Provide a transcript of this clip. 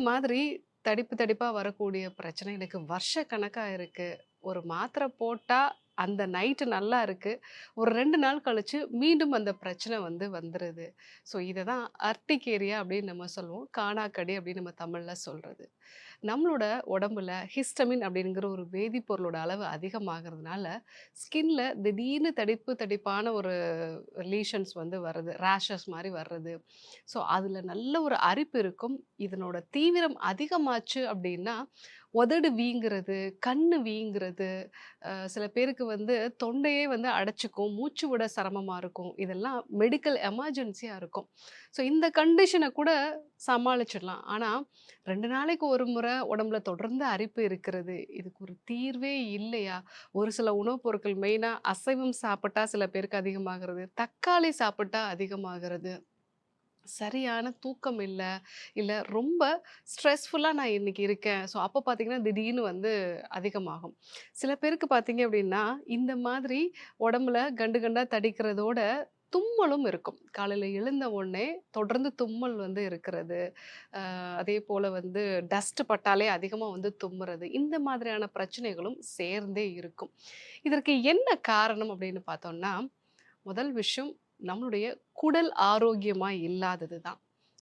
மாதிரி தடிப்பு தடிப்பா வரக்கூடிய பிரச்சனை எனக்கு வருஷ கணக்கா இருக்கு. ஒரு மாத்திரை போட்டா, அந்த நைட்டு நல்லா இருக்கு. ஒரு 2 நாள் கழிச்சு மீண்டும் அந்த பிரச்சனை வந்துருது. ஸோ இத தான் அர்ட்டிகேரியா அப்படின்னு நம்ம சொல்லுவோம். காணாக்கடி அப்படின்னு நம்ம தமிழ்ல சொல்றது. நம்மளோட உடம்புல ஹிஸ்டமின் அப்படிங்கிற ஒரு வேதிப்பொருளோட அளவு அதிகமாகறதுனால, ஸ்கின்ல திடீர்னு தடிப்பு தடிப்பான ஒரு லீஷன்ஸ் வருது. ரேஷஸ் மாரி வர்றது. ஸோ அதில நல்ல ஒரு அரிப்பு இருக்கும். இதனோட தீவிரம் அதிகமாச்சு அப்படின்னா, உதடு வீங்குறது, கண்ணு வீங்குறது, சில பேருக்கு தொண்டையே அடைச்சுக்கும். மூச்சு விட சிரமமா இருக்கும். இதெல்லாம் மெடிக்கல் எமர்ஜென்சியா இருக்கும். ஸோ இந்த கண்டிஷன கூட சமாளிச்சிடலாம். ஆனா 2 நாளைக்கு ஒரு முறை உடம்புல தொடர்ந்து அரிப்பு இருக்கிறது. இதுக்கு ஒரு தீர்வே இல்லையா? ஒரு சில உணவுப் பொருட்கள் மெயினா அசைவம் சாப்பிட்டா சில பேருக்கு அதிகமாகிறது. தக்காளி சாப்பிட்டா அதிகமாகிறது. சரியான தூக்கம் இல்ல. இல்ல ரொம்ப ஸ்ட்ரெஸ்ஃபுல்லா நான் இன்னைக்கு இருக்கேன். ஸோ அப்ப பார்த்தீங்கன்னா, திடீர்னு அதிகமாகும். சில பேருக்கு பார்த்தீங்க அப்படின்னா, இந்த மாதிரி உடம்புல கண்டு கண்டா தடிக்கிறதோட தும்மலும் இருக்கும். காலையில எழுந்த உடனே தொடர்ந்து தும்மல் இருக்கிறது. அதேபோல டஸ்ட் பட்டாலே அதிகமா தும்முறது. இந்த மாதிரியான பிரச்சனைகளும் சேர்ந்தே இருக்கும். இதற்கு என்ன காரணம் அப்படின்னு பார்த்தோம்னா, முதல் விஷயம் நம்மளுடைய குடல் ஆரோக்கியமா இல்லாதது தான்.